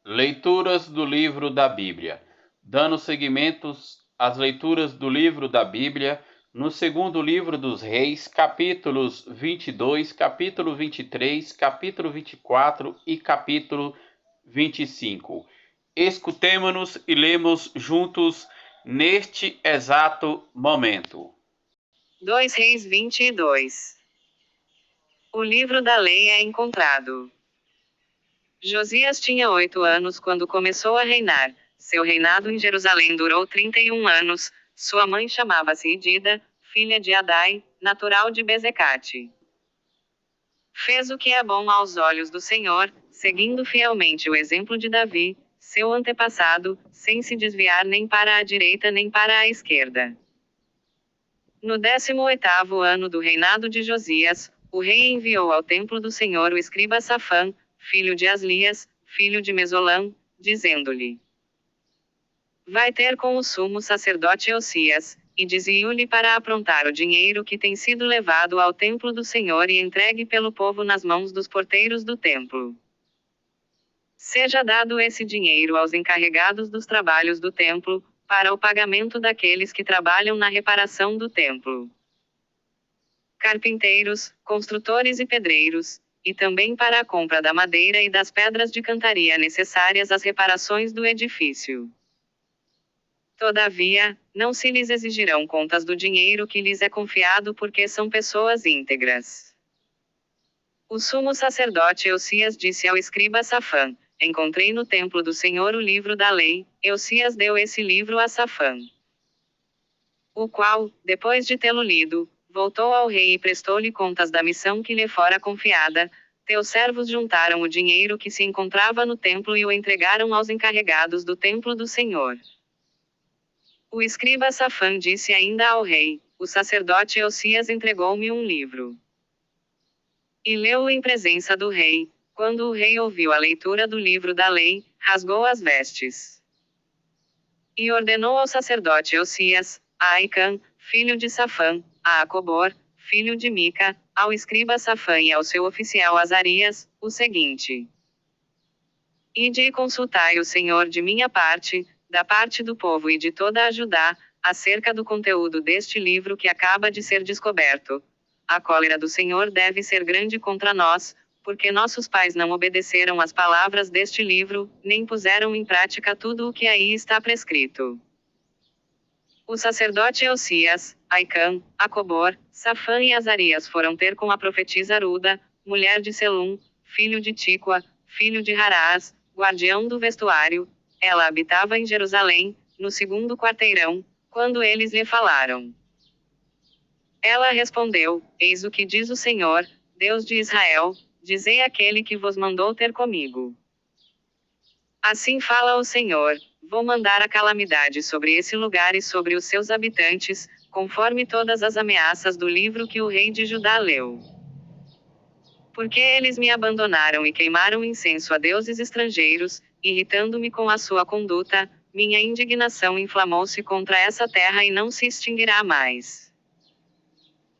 Leituras do livro da Bíblia. Dando seguimentos às leituras do livro da Bíblia, no segundo livro dos Reis, capítulos 22, capítulo 23, capítulo 24 e capítulo 25. Escutemo-nos e lemos juntos neste exato momento. 2 Reis 22. O livro da lei é encontrado. Josias tinha 8 anos quando começou a reinar. Seu reinado em Jerusalém durou 31 anos. Sua mãe chamava-se Idida, filha de Adai, natural de Bezecate. Fez o que é bom aos olhos do Senhor, seguindo fielmente o exemplo de Davi, seu antepassado, sem se desviar nem para a direita nem para a esquerda. No 18º ano do reinado de Josias, o rei enviou ao templo do Senhor o escriba Safã, filho de Aslias, filho de Mesolão, dizendo-lhe: Vai ter com o sumo sacerdote Osias, e diziu-lhe para aprontar o dinheiro que tem sido levado ao templo do Senhor e entregue pelo povo nas mãos dos porteiros do templo. Seja dado esse dinheiro aos encarregados dos trabalhos do templo, para o pagamento daqueles que trabalham na reparação do templo. Carpinteiros, construtores e pedreiros, e também para a compra da madeira e das pedras de cantaria necessárias às reparações do edifício. Todavia, não se lhes exigirão contas do dinheiro que lhes é confiado porque são pessoas íntegras. O sumo sacerdote Osias disse ao escriba Safã: Encontrei no templo do Senhor o livro da lei. Osias deu esse livro a Safã, o qual, depois de tê-lo lido, voltou ao rei e prestou-lhe contas da missão que lhe fora confiada. Teus servos juntaram o dinheiro que se encontrava no templo e o entregaram aos encarregados do templo do Senhor. O escriba Safã disse ainda ao rei: O sacerdote Osias entregou-me um livro. E leu-o em presença do rei. Quando o rei ouviu a leitura do livro da lei, rasgou as vestes. E ordenou ao sacerdote Osias, a Aicã, filho de Safã, a Acobor, filho de Mica, ao escriba Safã e ao seu oficial Azarias, o seguinte: Ide e consultai o Senhor de minha parte, da parte do povo e de toda a Judá, acerca do conteúdo deste livro que acaba de ser descoberto. A cólera do Senhor deve ser grande contra nós, porque nossos pais não obedeceram às palavras deste livro, nem puseram em prática tudo o que aí está prescrito. O sacerdote Osias, Aicã, Acobor, Safã e Azarias foram ter com a profetisa Aruda, mulher de Selum, filho de Tíqua, filho de Harás, guardião do vestuário. Ela habitava em Jerusalém, no segundo quarteirão, quando eles lhe falaram. Ela respondeu: Eis o que diz o Senhor, Deus de Israel, dizei àquele que vos mandou ter comigo. Assim fala o Senhor: vou mandar a calamidade sobre esse lugar e sobre os seus habitantes, conforme todas as ameaças do livro que o rei de Judá leu. Porque eles me abandonaram e queimaram incenso a deuses estrangeiros, irritando-me com a sua conduta, minha indignação inflamou-se contra essa terra e não se extinguirá mais.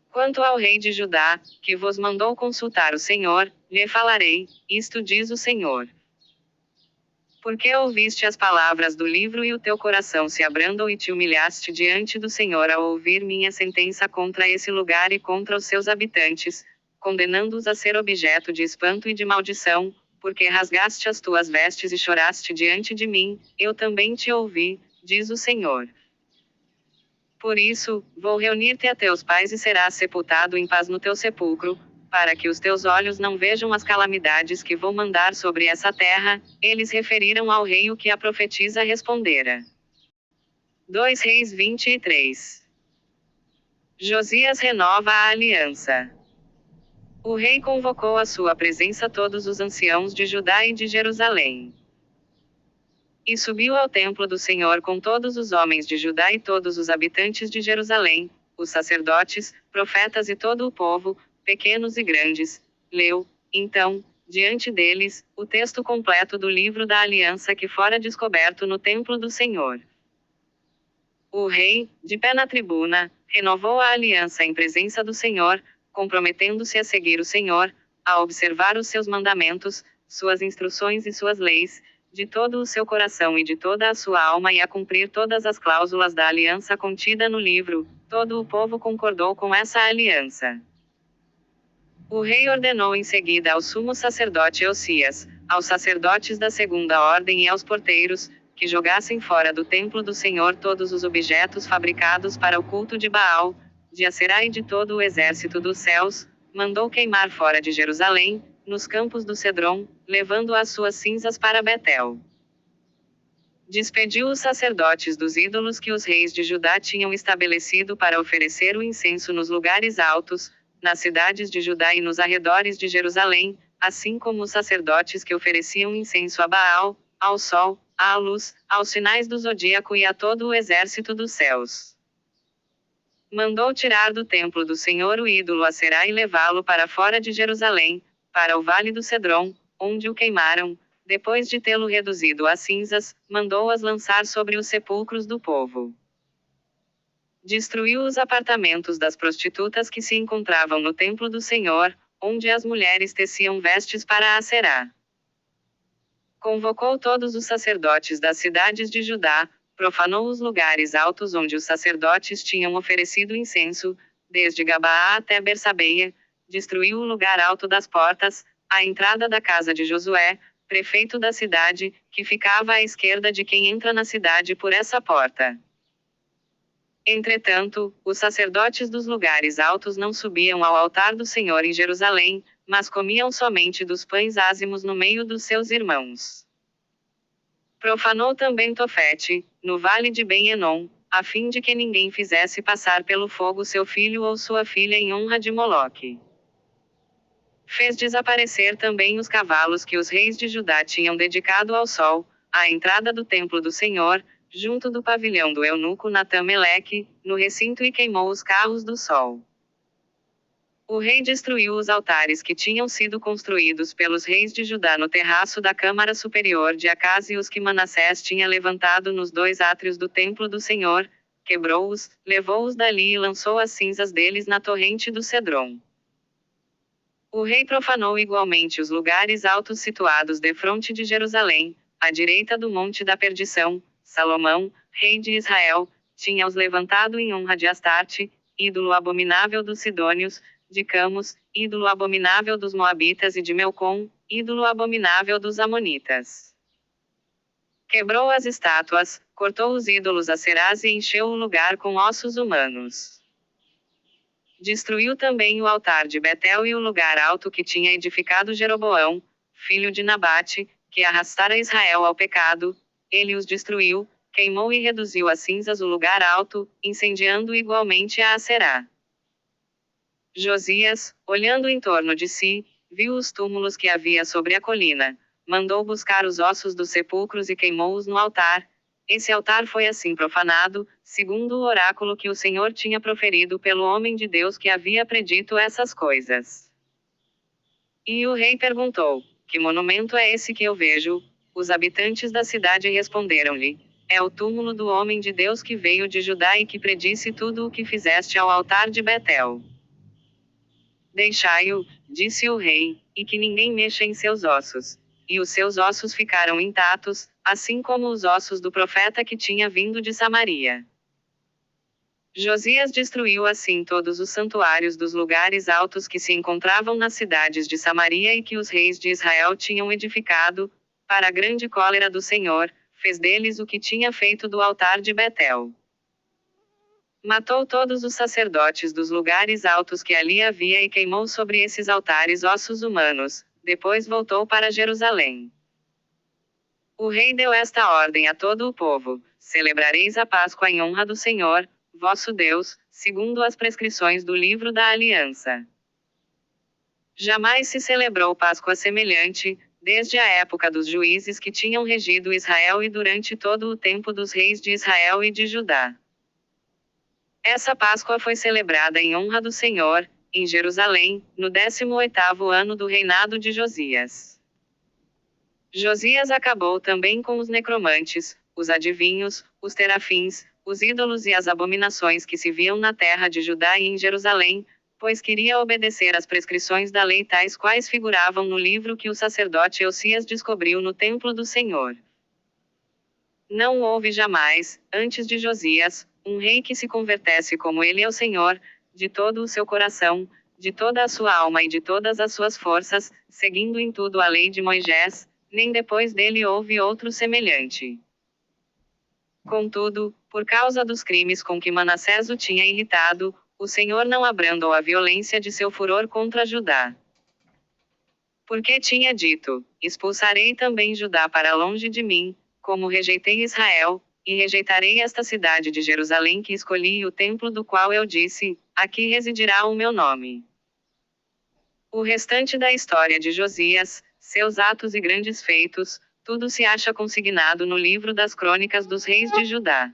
Quanto ao rei de Judá, que vos mandou consultar o Senhor, lhe falarei: isto diz o Senhor. Porque ouviste as palavras do livro e o teu coração se abrandou e te humilhaste diante do Senhor ao ouvir minha sentença contra esse lugar e contra os seus habitantes, condenando-os a ser objeto de espanto e de maldição, porque rasgaste as tuas vestes e choraste diante de mim, eu também te ouvi, diz o Senhor. Por isso, vou reunir-te a teus pais e serás sepultado em paz no teu sepulcro, para que os teus olhos não vejam as calamidades que vou mandar sobre essa terra. Eles referiram ao rei o que a profetisa respondera. 2 Reis 23. Josias renova a aliança. O rei convocou à sua presença todos os anciãos de Judá e de Jerusalém. E subiu ao templo do Senhor com todos os homens de Judá e todos os habitantes de Jerusalém, os sacerdotes, profetas e todo o povo, pequenos e grandes. Leu, então, diante deles, o texto completo do livro da aliança que fora descoberto no templo do Senhor. O rei, de pé na tribuna, renovou a aliança em presença do Senhor, comprometendo-se a seguir o Senhor, a observar os seus mandamentos, suas instruções e suas leis, de todo o seu coração e de toda a sua alma e a cumprir todas as cláusulas da aliança contida no livro. Todo o povo concordou com essa aliança. O rei ordenou em seguida ao sumo sacerdote Osias, aos sacerdotes da segunda ordem e aos porteiros, que jogassem fora do templo do Senhor todos os objetos fabricados para o culto de Baal, de Aserá e de todo o exército dos céus, mandou queimar fora de Jerusalém, nos campos do Cedron, levando as suas cinzas para Betel. Despediu os sacerdotes dos ídolos que os reis de Judá tinham estabelecido para oferecer o incenso nos lugares altos, nas cidades de Judá e nos arredores de Jerusalém, assim como os sacerdotes que ofereciam incenso a Baal, ao sol, à luz, aos sinais do zodíaco e a todo o exército dos céus. Mandou tirar do templo do Senhor o ídolo Aserá e levá-lo para fora de Jerusalém, para o vale do Cedron, onde o queimaram. Depois de tê-lo reduzido a cinzas, mandou-as lançar sobre os sepulcros do povo. Destruiu os apartamentos das prostitutas que se encontravam no templo do Senhor, onde as mulheres teciam vestes para Aserá. Convocou todos os sacerdotes das cidades de Judá, profanou os lugares altos onde os sacerdotes tinham oferecido incenso, desde Gabaá até Bersabeia, destruiu o lugar alto das portas, a entrada da casa de Josué, prefeito da cidade, que ficava à esquerda de quem entra na cidade por essa porta. Entretanto, os sacerdotes dos lugares altos não subiam ao altar do Senhor em Jerusalém, mas comiam somente dos pães ázimos no meio dos seus irmãos. Profanou também Tofete, no vale de Ben-Enom, a fim de que ninguém fizesse passar pelo fogo seu filho ou sua filha em honra de Moloque. Fez desaparecer também os cavalos que os reis de Judá tinham dedicado ao sol, à entrada do templo do Senhor, junto do pavilhão do eunuco Natã-Meleque, no recinto, e queimou os carros do sol. O rei destruiu os altares que tinham sido construídos pelos reis de Judá no terraço da câmara superior de Acaz e os que Manassés tinha levantado nos 2 átrios do templo do Senhor, quebrou-os, levou-os dali e lançou as cinzas deles na torrente do Cedron. O rei profanou igualmente os lugares altos situados defronte de Jerusalém, à direita do Monte da Perdição. Salomão, rei de Israel, tinha-os levantado em honra de Astarte, ídolo abominável dos Sidônios, de Camus, ídolo abominável dos Moabitas, e de Melcom, ídolo abominável dos Amonitas. Quebrou as estátuas, cortou os ídolos Aserás e encheu o lugar com ossos humanos. Destruiu também o altar de Betel e o lugar alto que tinha edificado Jeroboão, filho de Nabate, que arrastara Israel ao pecado. Ele os destruiu, queimou e reduziu a cinzas o lugar alto, incendiando igualmente a Aserá. Josias, olhando em torno de si, viu os túmulos que havia sobre a colina, mandou buscar os ossos dos sepulcros e queimou-os no altar. Esse altar foi assim profanado, segundo o oráculo que o Senhor tinha proferido pelo homem de Deus que havia predito essas coisas. E o rei perguntou: que monumento é esse que eu vejo? Os habitantes da cidade responderam-lhe: é o túmulo do homem de Deus que veio de Judá e que predisse tudo o que fizeste ao altar de Betel. Deixai-o, disse o rei, e que ninguém mexa em seus ossos. E os seus ossos ficaram intactos, assim como os ossos do profeta que tinha vindo de Samaria. Josias destruiu assim todos os santuários dos lugares altos que se encontravam nas cidades de Samaria e que os reis de Israel tinham edificado, para a grande cólera do Senhor, fez deles o que tinha feito do altar de Betel. Matou todos os sacerdotes dos lugares altos que ali havia e queimou sobre esses altares ossos humanos. Depois voltou para Jerusalém. O rei deu esta ordem a todo o povo: celebrareis a Páscoa em honra do Senhor, vosso Deus, segundo as prescrições do livro da aliança. Jamais se celebrou Páscoa semelhante, desde a época dos juízes que tinham regido Israel e durante todo o tempo dos reis de Israel e de Judá. Essa Páscoa foi celebrada em honra do Senhor, em Jerusalém, no 18º ano do reinado de Josias. Josias acabou também com os necromantes, os adivinhos, os terafins, os ídolos e as abominações que se viam na terra de Judá e em Jerusalém, pois queria obedecer às prescrições da lei tais quais figuravam no livro que o sacerdote Osias descobriu no templo do Senhor. Não houve jamais, antes de Josias, um rei que se convertesse como ele ao Senhor, de todo o seu coração, de toda a sua alma e de todas as suas forças, seguindo em tudo a lei de Moisés, nem depois dele houve outro semelhante. Contudo, por causa dos crimes com que Manassés o tinha irritado, o Senhor não abrandou a violência de seu furor contra Judá. Porque tinha dito: expulsarei também Judá para longe de mim, como rejeitei Israel, e rejeitarei esta cidade de Jerusalém que escolhi e o templo do qual eu disse: aqui residirá o meu nome. O restante da história de Josias, seus atos e grandes feitos, tudo se acha consignado no livro das Crônicas dos Reis de Judá.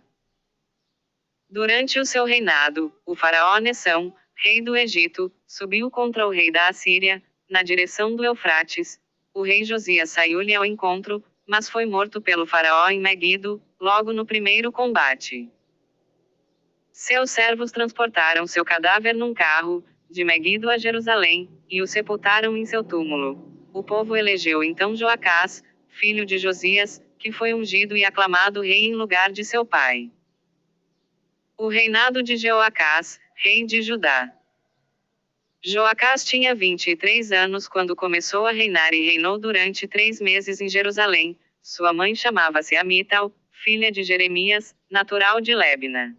Durante o seu reinado, o faraó Nessão, rei do Egito, subiu contra o rei da Assíria, na direção do Eufrates. O rei Josias saiu-lhe ao encontro, mas foi morto pelo faraó em Meguido, logo no primeiro combate. Seus servos transportaram seu cadáver num carro, de Meguido a Jerusalém, e o sepultaram em seu túmulo. O povo elegeu então Joacás, filho de Josias, que foi ungido e aclamado rei em lugar de seu pai. O reinado de Jeoacás, rei de Judá. Joacás tinha 23 anos quando começou a reinar e reinou durante 3 meses em Jerusalém. Sua mãe chamava-se Amital, filha de Jeremias, natural de Libna.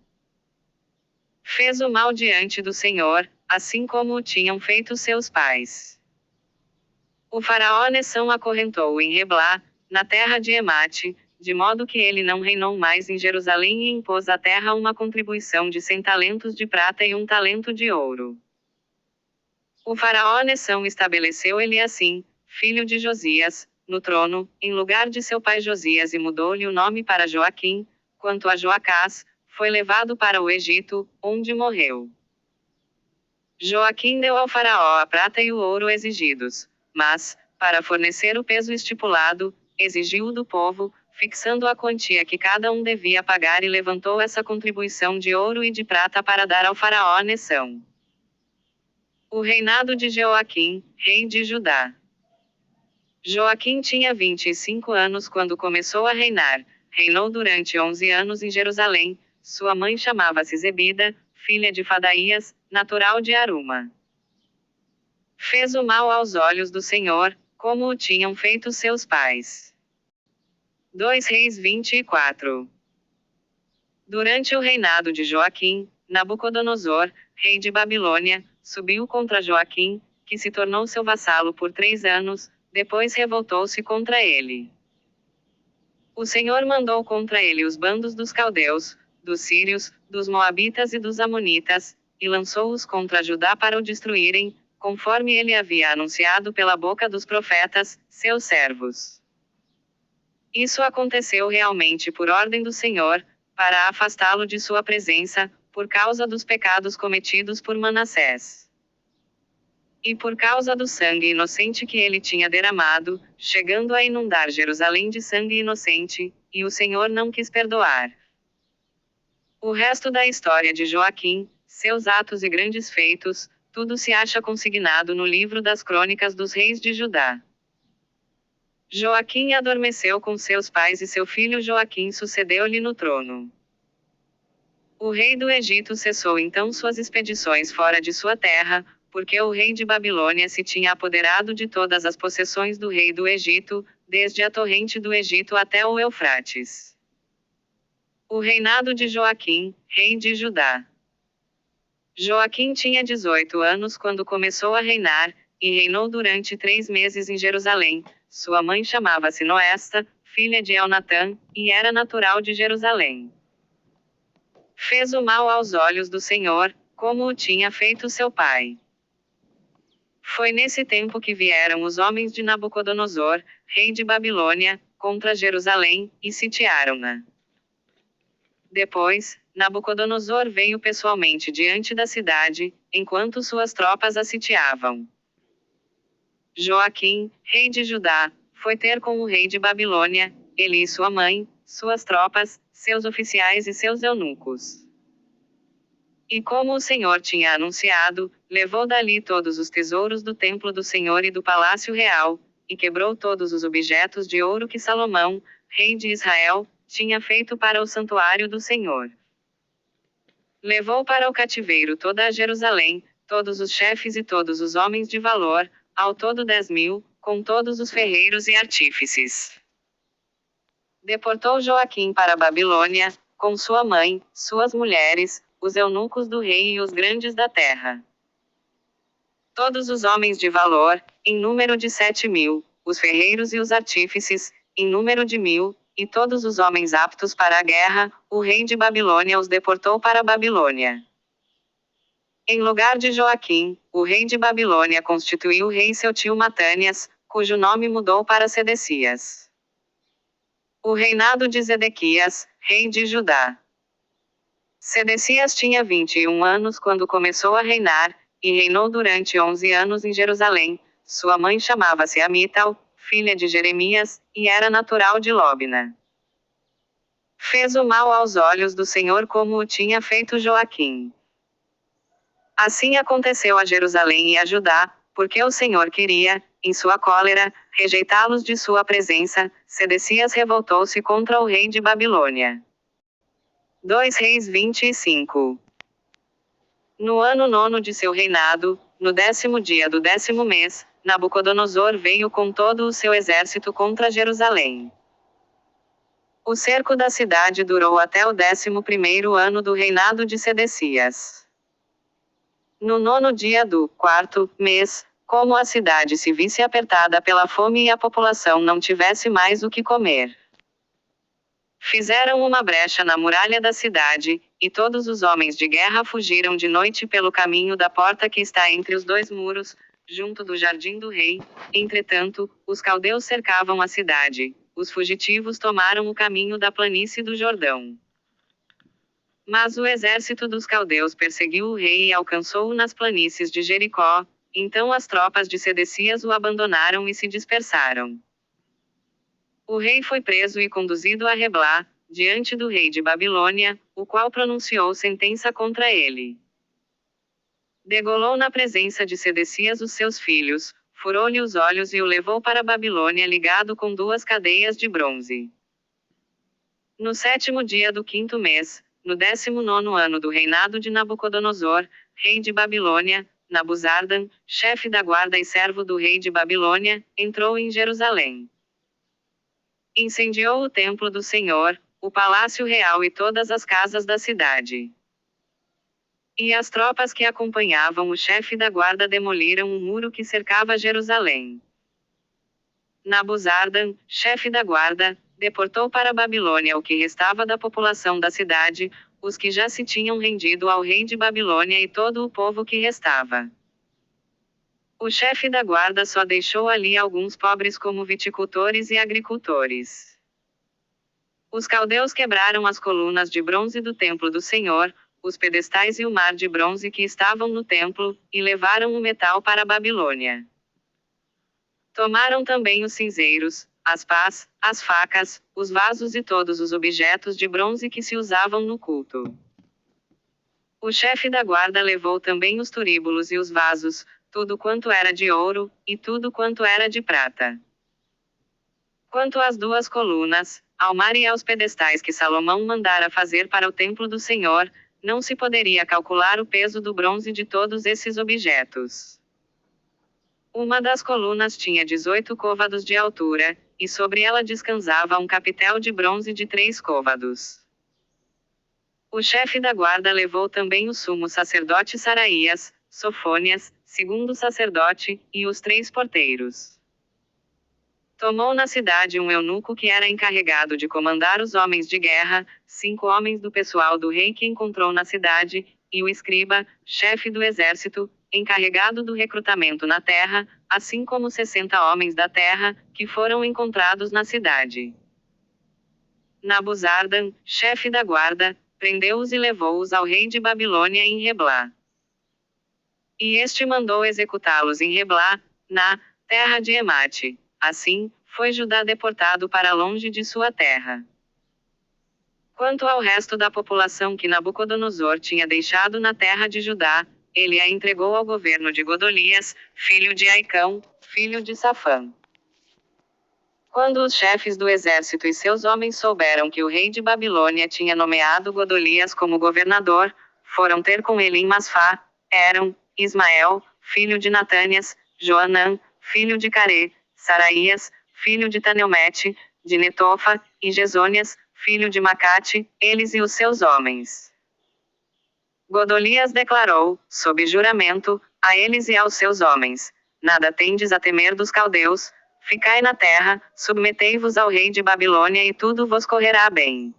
Fez o mal diante do Senhor, assim como o tinham feito seus pais. O faraó Nessão acorrentou-o em Reblá, na terra de Emate, de modo que ele não reinou mais em Jerusalém e impôs à terra uma contribuição de 100 talentos de prata e 1 talento de ouro. O faraó Nessão estabeleceu Eliacim, filho de Josias, no trono, em lugar de seu pai Josias e mudou-lhe o nome para Joaquim. Quanto a Joacás, foi levado para o Egito, onde morreu. Joaquim deu ao faraó a prata e o ouro exigidos, mas, para fornecer o peso estipulado, exigiu do povo, fixando a quantia que cada um devia pagar e levantou essa contribuição de ouro e de prata para dar ao faraó Nessão. O reinado de Joaquim, rei de Judá. Joaquim tinha 25 anos quando começou a reinar, reinou durante 11 anos em Jerusalém. Sua mãe chamava-se Zebida, filha de Fadaías, natural de Aruma. Fez o mal aos olhos do Senhor, como o tinham feito seus pais. 2 Reis 24. Durante o reinado de Joaquim, Nabucodonosor, rei de Babilônia, subiu contra Joaquim, que se tornou seu vassalo por 3 anos, depois revoltou-se contra ele. O Senhor mandou contra ele os bandos dos caldeus, dos sírios, dos moabitas e dos amonitas, e lançou-os contra Judá para o destruírem, conforme ele havia anunciado pela boca dos profetas, seus servos. Isso aconteceu realmente por ordem do Senhor, para afastá-lo de sua presença, por causa dos pecados cometidos por Manassés. E por causa do sangue inocente que ele tinha derramado, chegando a inundar Jerusalém de sangue inocente, e o Senhor não quis perdoar. O resto da história de Joaquim, seus atos e grandes feitos, tudo se acha consignado no livro das Crônicas dos Reis de Judá. Joaquim adormeceu com seus pais e seu filho Joaquim sucedeu-lhe no trono. O rei do Egito cessou então suas expedições fora de sua terra, porque o rei de Babilônia se tinha apoderado de todas as possessões do rei do Egito, desde a torrente do Egito até o Eufrates. O reinado de Joaquim, rei de Judá. Joaquim tinha 18 anos quando começou a reinar, e reinou durante 3 meses em Jerusalém. Sua mãe chamava-se Noesta, filha de Elnatã, e era natural de Jerusalém. Fez o mal aos olhos do Senhor, como o tinha feito seu pai. Foi nesse tempo que vieram os homens de Nabucodonosor, rei de Babilônia, contra Jerusalém, e sitiaram-na. Depois, Nabucodonosor veio pessoalmente diante da cidade, enquanto suas tropas a sitiavam. Joaquim, rei de Judá, foi ter com o rei de Babilônia, ele e sua mãe, suas tropas, seus oficiais e seus eunucos. E como o Senhor tinha anunciado, levou dali todos os tesouros do templo do Senhor e do palácio real, e quebrou todos os objetos de ouro que Salomão, rei de Israel, tinha feito para o santuário do Senhor. Levou para o cativeiro toda a Jerusalém, todos os chefes e todos os homens de valor, ao todo 10.000, com todos os ferreiros e artífices. Deportou Joaquim para a Babilônia, com sua mãe, suas mulheres, os eunucos do rei e os grandes da terra. Todos os homens de valor, em número de 7.000, os ferreiros e os artífices, em número de 1.000, e todos os homens aptos para a guerra, o rei de Babilônia os deportou para a Babilônia. Em lugar de Joaquim, o rei de Babilônia constituiu o rei seu tio Matânias, cujo nome mudou para Sedecias. O reinado de Zedequias, rei de Judá. Sedecias tinha 21 anos quando começou a reinar, e reinou durante 11 anos em Jerusalém. Sua mãe chamava-se Amital, filha de Jeremias, e era natural de Lóbna. Fez o mal aos olhos do Senhor como o tinha feito Joaquim. Assim aconteceu a Jerusalém e a Judá, porque o Senhor queria, em sua cólera, rejeitá-los de sua presença. Sedecias revoltou-se contra o rei de Babilônia. 2 Reis 25. No ano 9º de seu reinado, no 10º dia do 10º mês, Nabucodonosor veio com todo o seu exército contra Jerusalém. O cerco da cidade durou até o 11º ano do reinado de Sedecias. No 9º dia do 4º mês, como a cidade se visse apertada pela fome e a população não tivesse mais o que comer, fizeram uma brecha na muralha da cidade, e todos os homens de guerra fugiram de noite pelo caminho da porta que está entre os dois muros, junto do jardim do rei. Entretanto, os caldeus cercavam a cidade. Os fugitivos tomaram o caminho da planície do Jordão. Mas o exército dos caldeus perseguiu o rei e alcançou-o nas planícies de Jericó. Então as tropas de Sedecias o abandonaram e se dispersaram. O rei foi preso e conduzido a Reblá, diante do rei de Babilônia, o qual pronunciou sentença contra ele. Degolou na presença de Sedecias os seus filhos, furou-lhe os olhos e o levou para a Babilônia ligado com 2 cadeias de bronze. No 7º dia do 5º mês, no 19º ano do reinado de Nabucodonosor, rei de Babilônia, Nabuzardan, chefe da guarda e servo do rei de Babilônia, entrou em Jerusalém. Incendiou o templo do Senhor, o palácio real e todas as casas da cidade. E as tropas que acompanhavam o chefe da guarda demoliram o muro que cercava Jerusalém. Nabuzardan, chefe da guarda, deportou para a Babilônia o que restava da população da cidade, os que já se tinham rendido ao rei de Babilônia e todo o povo que restava. O chefe da guarda só deixou ali alguns pobres como viticultores e agricultores. Os caldeus quebraram as colunas de bronze do templo do Senhor, os pedestais e o mar de bronze que estavam no templo, e levaram o metal para a Babilônia. Tomaram também os cinzeiros, as pás, as facas, os vasos e todos os objetos de bronze que se usavam no culto. O chefe da guarda levou também os turíbulos e os vasos, tudo quanto era de ouro, e tudo quanto era de prata. Quanto às 2 colunas, ao mar e aos pedestais que Salomão mandara fazer para o templo do Senhor, não se poderia calcular o peso do bronze de todos esses objetos. Uma das colunas tinha 18 côvados de altura, e sobre ela descansava um capitel de bronze de 3 côvados. O chefe da guarda levou também o sumo sacerdote Saraías, Sofônias, segundo sacerdote, e os 3 porteiros. Tomou na cidade um eunuco que era encarregado de comandar os homens de guerra, 5 homens do pessoal do rei que encontrou na cidade, e o escriba, chefe do exército, encarregado do recrutamento na terra, assim como 60 homens da terra, que foram encontrados na cidade. Nabuzardan, chefe da guarda, prendeu-os e levou-os ao rei de Babilônia em Reblá. E este mandou executá-los em Reblá, na terra de Emate. Assim, foi Judá deportado para longe de sua terra. Quanto ao resto da população que Nabucodonosor tinha deixado na terra de Judá, ele a entregou ao governo de Godolias, filho de Aicão, filho de Safã. Quando os chefes do exército e seus homens souberam que o rei de Babilônia tinha nomeado Godolias como governador, foram ter com ele em Masfá, Eram, Ismael, filho de Natânias, Joanã, filho de Care, Saraías, filho de Taneumete, de Netofa, e Gesônias, filho de Macate, eles e os seus homens. Godolias declarou, sob juramento, a eles e aos seus homens: nada tendes a temer dos caldeus, ficai na terra, submetei-vos ao rei de Babilônia e tudo vos correrá bem.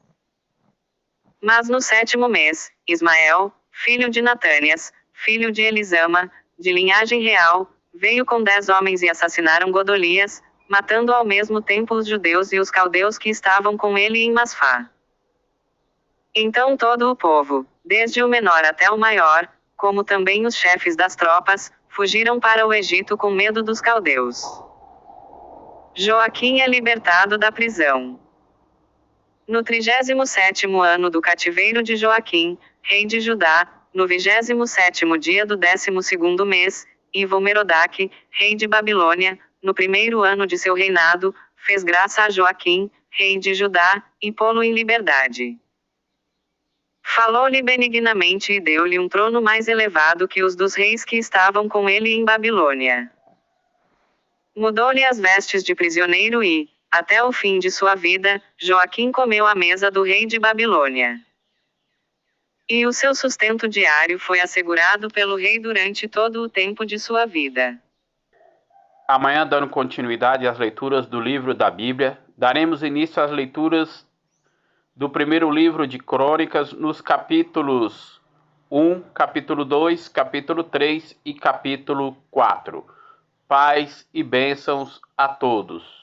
Mas no 7º mês, Ismael, filho de Natânias, filho de Elisama, de linhagem real, veio com 10 homens e assassinaram Godolias, matando ao mesmo tempo os judeus e os caldeus que estavam com ele em Masfá. Então todo o povo, desde o menor até o maior, como também os chefes das tropas, fugiram para o Egito com medo dos caldeus. Joaquim é libertado da prisão. No 37º ano do cativeiro de Joaquim, rei de Judá, no 27º dia do 12º mês, Evil-Merodach, rei de Babilônia, no 1º ano de seu reinado, fez graça a Joaquim, rei de Judá, e pô-lo em liberdade. Falou-lhe benignamente e deu-lhe um trono mais elevado que os dos reis que estavam com ele em Babilônia. Mudou-lhe as vestes de prisioneiro e, até o fim de sua vida, Joaquim comeu à mesa do rei de Babilônia. E o seu sustento diário foi assegurado pelo rei durante todo o tempo de sua vida. Amanhã, dando continuidade às leituras do livro da Bíblia, daremos início às leituras do primeiro livro de Crônicas, nos capítulos 1, capítulo 2, capítulo 3 e capítulo 4. Paz e bênçãos a todos.